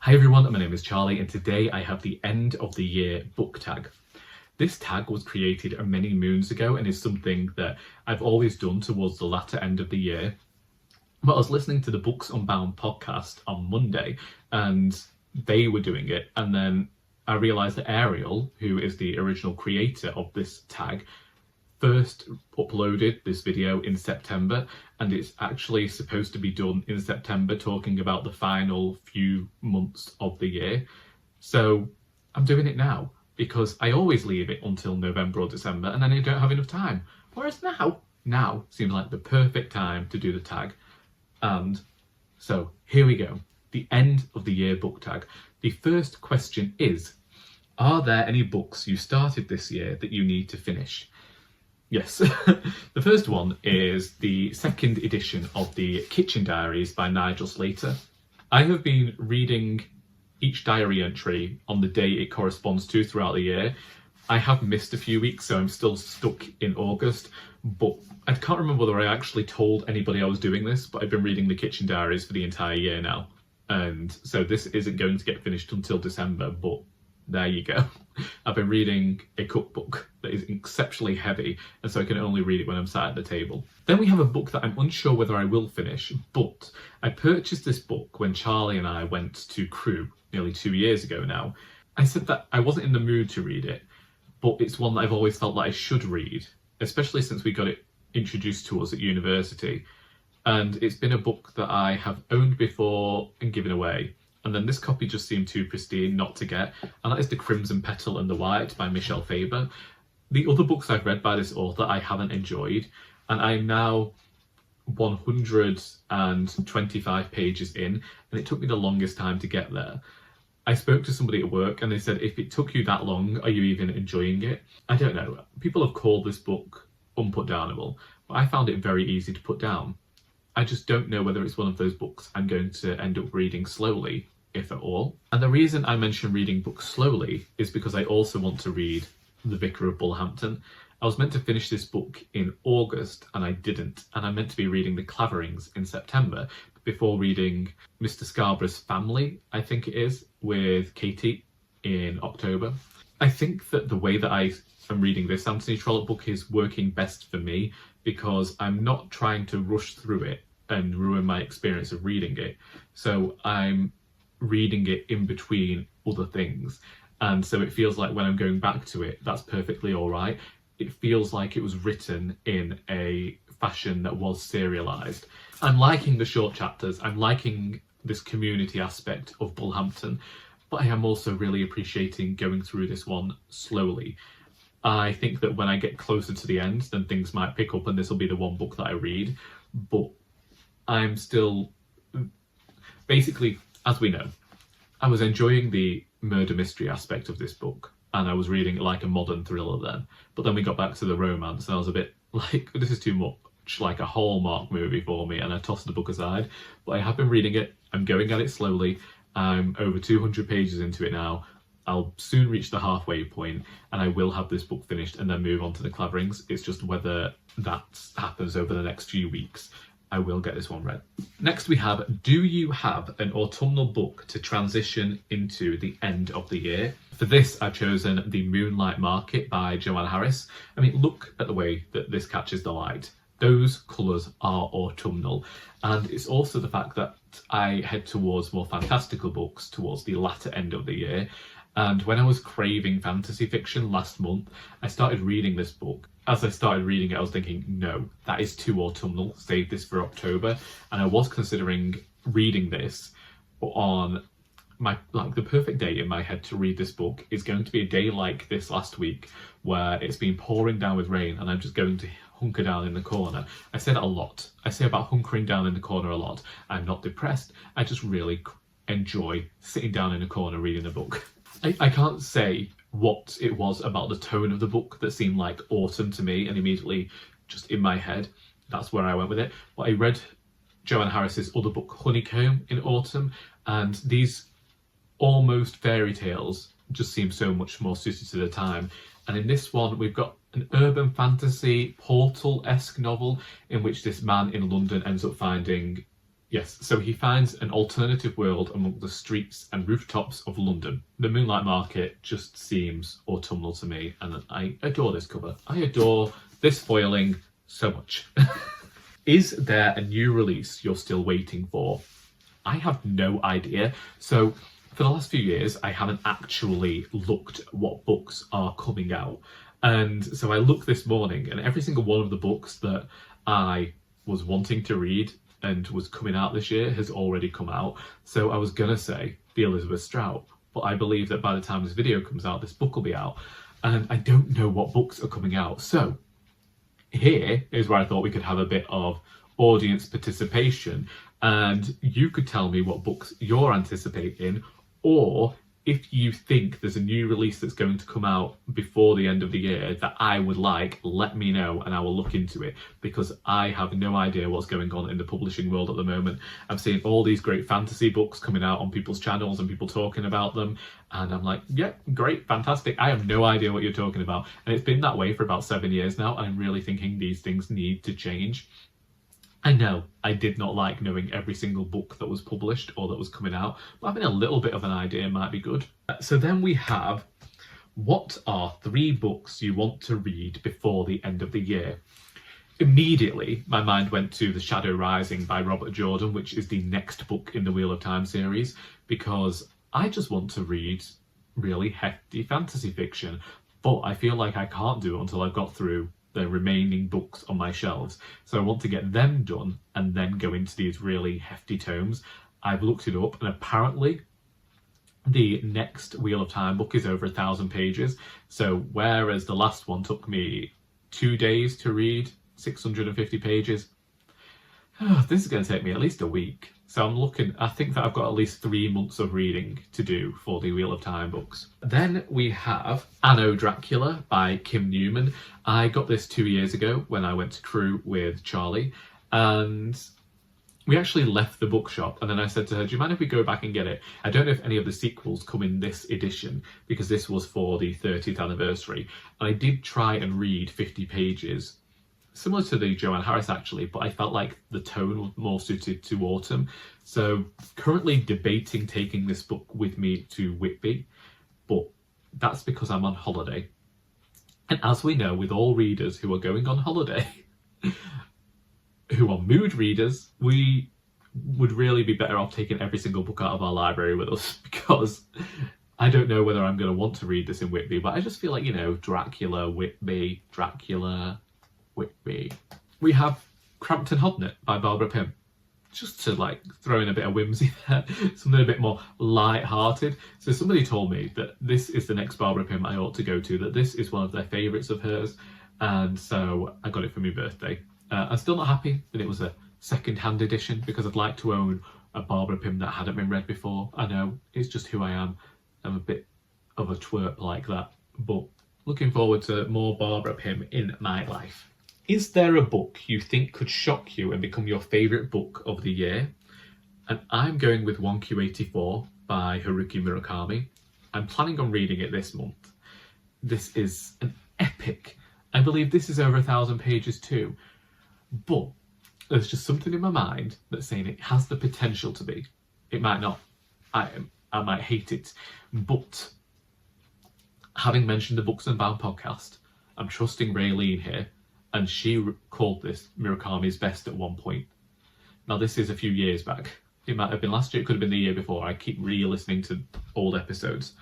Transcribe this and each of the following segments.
Hi everyone, my name is Charlie and today I have the end of the year book tag. This tag was created many moons ago and is something that I've always done towards the latter end of the year. But I was listening to the Books Unbound podcast on Monday and they were doing it, and then I realised that Ariel, who is the original creator of this tag, first uploaded this video in September, and it's actually supposed to be done in September, talking about the final few months of the year. So I'm doing it now because I always leave it until November or December and then I don't have enough time. Whereas now seems like the perfect time to do the tag. And so here we go, the end of the year book tag. The first question is, are there any books you started this year that you need to finish? Yes. The first one is the second edition of the Kitchen Diaries by Nigel Slater. I have been reading each diary entry on the day it corresponds to throughout the year. I have missed a few weeks, so I'm still stuck in August, but I can't remember whether I actually told anybody I was doing this, but I've been reading the Kitchen Diaries for the entire year now. And so this isn't going to get finished until December, but there you go. I've been reading a cookbook that is exceptionally heavy, and so I can only read it when I'm sat at the table. Then we have a book that I'm unsure whether I will finish, but I purchased this book when Charlie and I went to Crewe nearly 2 years ago now. I said that I wasn't in the mood to read it, but it's one that I've always felt that I should read, especially since we got it introduced to us at university. And it's been a book that I have owned before and given away. And then this copy just seemed too pristine not to get, and that is The Crimson Petal and the White by Michel Faber. The other books I've read by this author I haven't enjoyed, and I'm now 125 pages in, and it took me the longest time to get there. I spoke to somebody at work and they said, if it took you that long, are you even enjoying it? I don't know. People have called this book unputdownable, but I found it very easy to put down. I just don't know whether it's one of those books I'm going to end up reading slowly, if at all. And the reason I mention reading books slowly is because I also want to read The Vicar of Bullhampton. I was meant to finish this book in August and I didn't, and I'm meant to be reading The Claverings in September before reading Mr. Scarborough's Family, I think it is, with Katie in October. I think that the way that I am reading this Anthony Trollope book is working best for me because I'm not trying to rush through it and ruin my experience of reading it. So I'm reading it in between other things. And so it feels like when I'm going back to it, that's perfectly all right. It feels like it was written in a fashion that was serialised. I'm liking the short chapters. I'm liking this community aspect of Bullhampton, but I am also really appreciating going through this one slowly. I think that when I get closer to the end, then things might pick up and this will be the one book that I read. But I'm still, basically, as we know, I was enjoying the murder mystery aspect of this book and I was reading it like a modern thriller then. But then we got back to the romance and I was a bit like, this is too much like a Hallmark movie for me, and I tossed the book aside. But I have been reading it. I'm going at it slowly. I'm over 200 pages into it now. I'll soon reach the halfway point and I will have this book finished and then move on to The Claverings. It's just whether that happens over the next few weeks. I will get this one read. Next we have, do you have an autumnal book to transition into the end of the year? For this, I've chosen The Moonlight Market by Joanne Harris. I mean, look at the way that this catches the light. Those colours are autumnal. And it's also the fact that I head towards more fantastical books towards the latter end of the year. And when I was craving fantasy fiction last month, I started reading this book. As I started reading it, I was thinking, no, that is too autumnal, save this for October. And I was considering reading this, but on the perfect day in my head to read this book is going to be a day like this last week, where it's been pouring down with rain and I'm just going to hunker down in the corner. I say that a lot. I say about hunkering down in the corner a lot. I'm not depressed. I just really enjoy sitting down in a corner reading a book. I can't say what it was about the tone of the book that seemed like autumn to me, and immediately just in my head, that's where I went with it. But I read Joanne Harris's other book, Honeycomb, in autumn, and these almost fairy tales just seem so much more suited to the time. And in this one, we've got an urban fantasy, Portal-esque novel in which this man in London ends up finding Yes, so he finds an alternative world among the streets and rooftops of London. The Moonlight Market just seems autumnal to me, and I adore this cover. I adore this foiling so much. Is there a new release you're still waiting for? I have no idea. So for the last few years, I haven't actually looked at what books are coming out. And so I looked this morning, and every single one of the books that I was wanting to read and was coming out this year has already come out. So I was gonna say the Elizabeth Strout, but I believe that by the time this video comes out, this book will be out, and I don't know what books are coming out. So here is where I thought we could have a bit of audience participation, and you could tell me what books you're anticipating, or if you think there's a new release that's going to come out before the end of the year that I would like, let me know and I will look into it, because I have no idea what's going on in the publishing world at the moment. I'm seeing all these great fantasy books coming out on people's channels and people talking about them, and I'm like, yeah, great, fantastic. I have no idea what you're talking about. And it's been that way for about 7 years now, and I'm really thinking these things need to change. I know I did not like knowing every single book that was published or that was coming out, but having a little bit of an idea might be good. So then we have, what are 3 books you want to read before the end of the year? Immediately, my mind went to The Shadow Rising by Robert Jordan, which is the next book in the Wheel of Time series, because I just want to read really hefty fantasy fiction, but I feel like I can't do it until I've got through the remaining books on my shelves. So I want to get them done and then go into these really hefty tomes. I've looked it up, and apparently the next Wheel of Time book is over 1,000 pages. So whereas the last one took me 2 days to read 650 pages, this is going to take me at least a week. So I think that I've got at least 3 months of reading to do for the Wheel of Time books. Then we have Anno, Dracula by Kim Newman. I got this 2 years ago when I went to Crewe with Charlie, and we actually left the bookshop, and then I said to her, do you mind if we go back and get it? I don't know if any of the sequels come in this edition, because this was for the 30th anniversary. And I did try and read 50 pages, similar to the Joanne Harris actually, but I felt like the tone was more suited to autumn. So currently debating taking this book with me to Whitby, but that's because I'm on holiday. And as we know, with all readers who are going on holiday, who are mood readers, we would really be better off taking every single book out of our library with us, because I don't know whether I'm going to want to read this in Whitby, but I just feel like, you know, Dracula, Whitby, Dracula, Whitby. We have Crampton, Hodnet by Barbara Pym, just to like throw in a bit of whimsy there, something a bit more light-hearted. So somebody told me that this is the next Barbara Pym I ought to go to, that this is one of their favourites of hers, and so I got it for my birthday. I'm still not happy that it was a second-hand edition, because I'd like to own a Barbara Pym that hadn't been read before. I know, it's just who I am. I'm a bit of a twerp like that, but looking forward to more Barbara Pym in my life. Is there a book you think could shock you and become your favourite book of the year? And I'm going with 1Q84 by Haruki Murakami. I'm planning on reading it this month. This is an epic. I believe this is over 1,000 pages too. But there's just something in my mind that's saying it has the potential to be. It might not. I might hate it. But having mentioned the Books Unbound podcast, I'm trusting Raylene here, and she called this Murakami's best at one point. Now this is a few years back. It might have been last year, it could have been the year before. I keep re-listening to old episodes,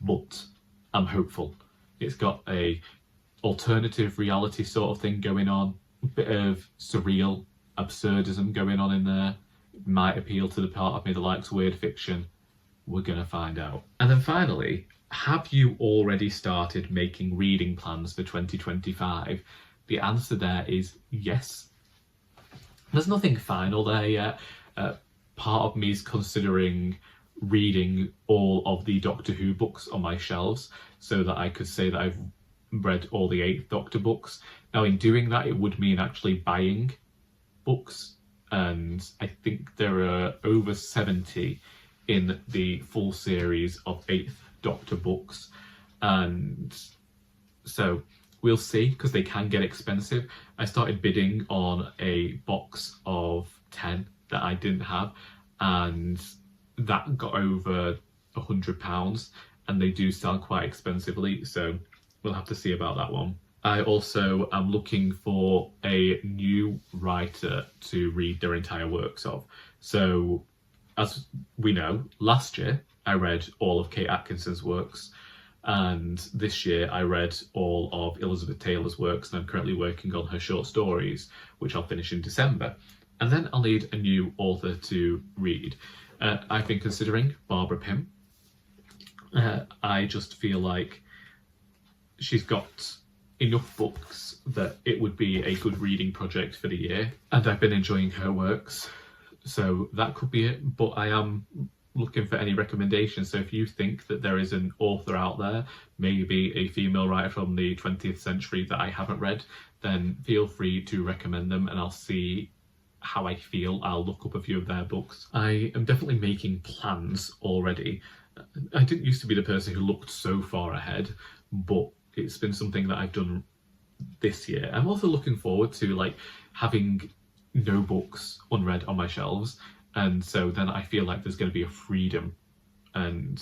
but I'm hopeful. It's got a alternative reality sort of thing going on, a bit of surreal absurdism going on in there. It might appeal to the part of me that likes weird fiction. We're gonna find out. And then finally, have you already started making reading plans for 2025? The answer there is yes. There's nothing final there yet. Part of me is considering reading all of the Doctor Who books on my shelves so that I could say that I've read all the 8 Doctor books. Now in doing that, it would mean actually buying books, and I think there are over 70 in the full series of 8th Doctor books, and so we'll see, because they can get expensive. I started bidding on a box of 10 that I didn't have, and that got over £100, and they do sell quite expensively, so we'll have to see about that one. I also am looking for a new writer to read their entire works of. So, as we know, last year I read all of Kate Atkinson's works, and this year I read all of Elizabeth Taylor's works, and I'm currently working on her short stories, which I'll finish in December. And then I'll need a new author to read. I've been considering Barbara Pym. I just feel like she's got enough books that it would be a good reading project for the year, and I've been enjoying her works, so that could be it. But I am looking for any recommendations, so if you think that there is an author out there, maybe a female writer from the 20th century that I haven't read, then feel free to recommend them and I'll see how I feel. I'll look up a few of their books. I am definitely making plans already. I didn't used to be the person who looked so far ahead, but it's been something that I've done this year. I'm also looking forward to like having no books unread on my shelves, and so then I feel like there's going to be a freedom, and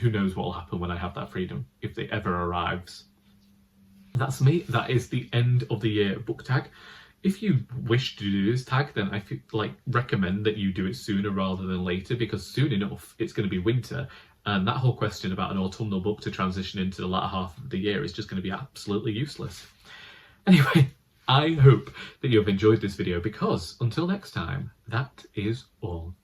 who knows what will happen when I have that freedom, if it ever arrives. That's me. That is the end of the year book tag. If you wish to do this tag, then I recommend that you do it sooner rather than later, because soon enough it's going to be winter, and that whole question about an autumnal book to transition into the latter half of the year is just going to be absolutely useless. Anyway, I hope that you have enjoyed this video, because until next time, that is all.